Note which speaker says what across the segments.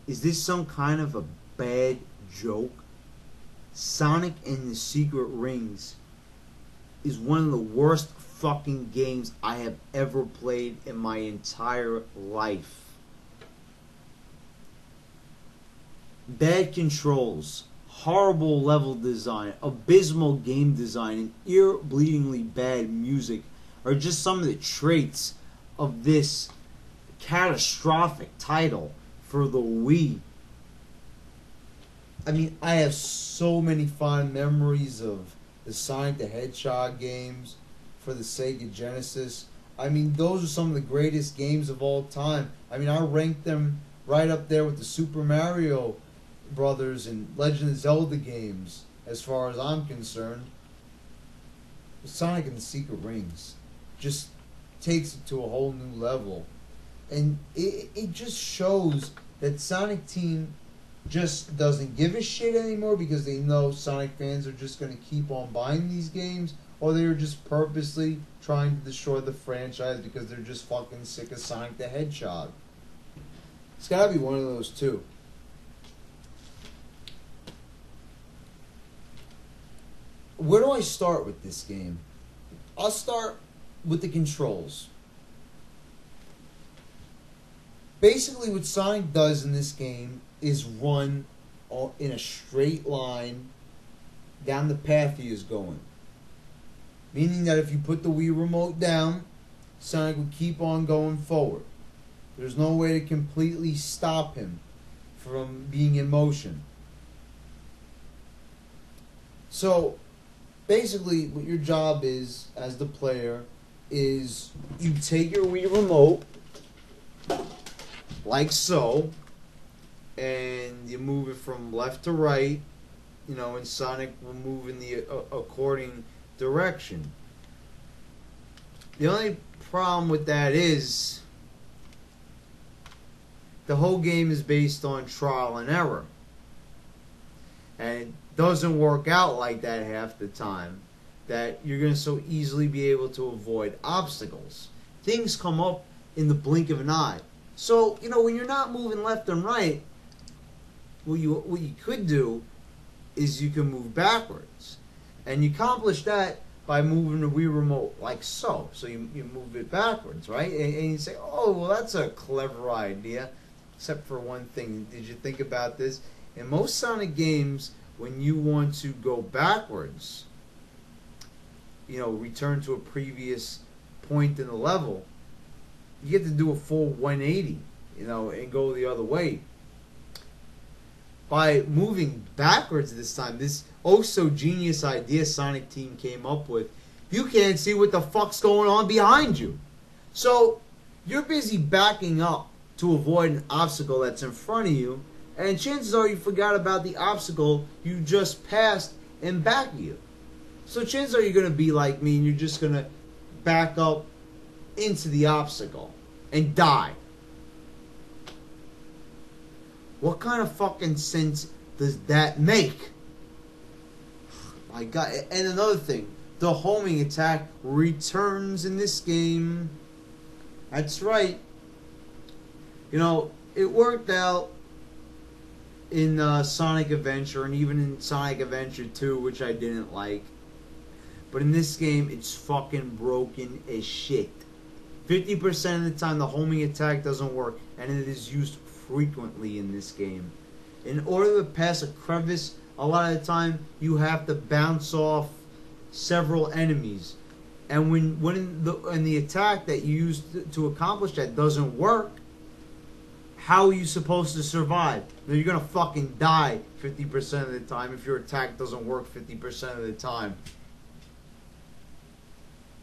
Speaker 1: Is this some kind of a bad joke? Sonic and the Secret Rings is one of the worst fucking games I have ever played in my entire life. Bad controls, horrible level design, abysmal game design, and ear-bleedingly bad music are just some of the traits of this catastrophic title for the Wii. I mean, I have so many fond memories of the Sonic the Hedgehog games for the Sega Genesis. I mean, those are some of the greatest games of all time. I mean, I rank them right up there with the Super Mario Brothers and Legend of Zelda games, as far as I'm concerned. Sonic and the Secret Rings just takes it to a whole new level. And it just shows that Sonic Team just doesn't give a shit anymore because they know Sonic fans are just going to keep on buying these games, or they were just purposely trying to destroy the franchise because they're just fucking sick of Sonic the Hedgehog. It's got to be one of those two. Where do I start with this game? I'll start with the controls. Basically, what Sonic does in this game is run in a straight line down the path he is going. Meaning that if you put the Wii remote down, Sonic would keep on going forward. There's no way to completely stop him from being in motion. So, basically, what your job is, as the player, is you take your Wii remote, like so, and you move it from left to right, and Sonic will move in the according direction. The only problem with that is the whole game is based on trial and error. And it doesn't work out like that half the time, that you're going to so easily be able to avoid obstacles. Things come up in the blink of an eye. So, when you're not moving left and right, what you could do is you can move backwards. And you accomplish that by moving the Wii remote like so. So you move it backwards, right? And you say, oh, well, that's a clever idea. Except for one thing. Did you think about this? In most Sonic games, when you want to go backwards, return to a previous point in the level, you get to do a full 180, and go the other way. By moving backwards this time, this oh-so-genius idea Sonic Team came up with, you can't see what the fuck's going on behind you. So, you're busy backing up to avoid an obstacle that's in front of you, and chances are you forgot about the obstacle you just passed in back of you. So chances are you're going to be like me, and you're just going to back up into the obstacle and die. What kind of fucking sense does that make? My God. And another thing, the homing attack returns in this game. That's right. It worked out in Sonic Adventure and even in Sonic Adventure 2, which I didn't like. But in this game, it's fucking broken as shit. 50% of the time, the homing attack doesn't work, and it is used frequently in this game. In order to pass a crevice, a lot of the time, you have to bounce off several enemies. And when the attack that you use to accomplish that doesn't work, how are you supposed to survive? You're going to fucking die 50% of the time if your attack doesn't work 50% of the time.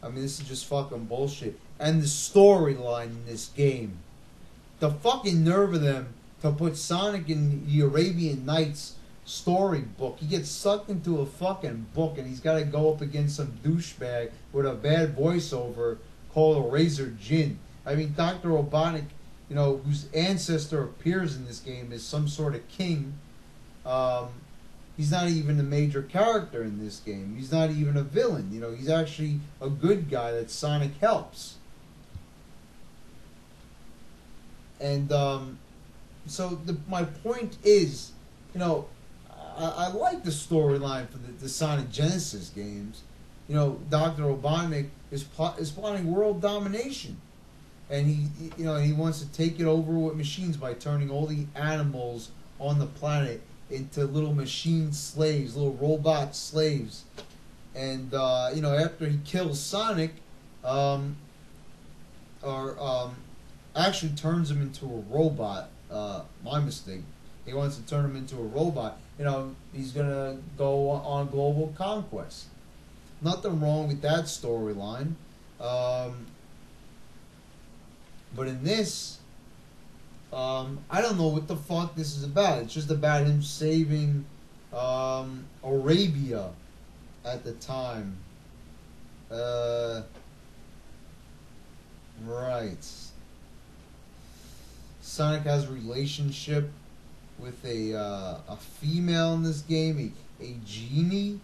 Speaker 1: I mean, this is just fucking bullshit. And the storyline in this game. The fucking nerve of them to put Sonic in the Arabian Nights storybook. He gets sucked into a fucking book and he's got to go up against some douchebag with a bad voiceover called Razor Jin. I mean, Dr. Robotnik, whose ancestor appears in this game as some sort of king. He's not even a major character in this game. He's not even a villain. He's actually a good guy that Sonic helps. And my point is, you know, I like the storyline for the Sonic Genesis games. You know, Dr. Robotnik is plotting world domination, and he wants to take it over with machines by turning all the animals on the planet into little machine slaves, little robot slaves. And after he kills Sonic, actually turns him into a robot. My mistake. He wants to turn him into a robot. You know, he's gonna go on global conquest. Nothing wrong with that storyline. But in this, I don't know what the fuck this is about. It's just about him saving Arabia at the time. Right. Sonic has a relationship with a female in this game, a genie.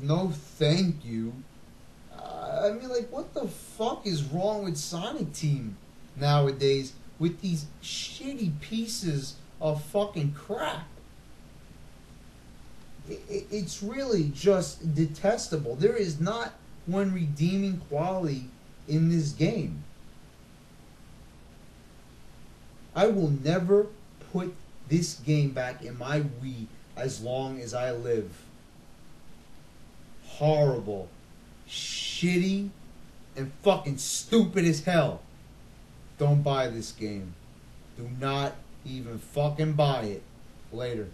Speaker 1: No, thank you. I mean, like, what the fuck is wrong with Sonic Team nowadays with these shitty pieces of fucking crap? It's really just detestable. There is not one redeeming quality in this game. I will never put this game back in my Wii as long as I live. Horrible, shitty, and fucking stupid as hell. Don't buy this game. Do not even fucking buy it. Later.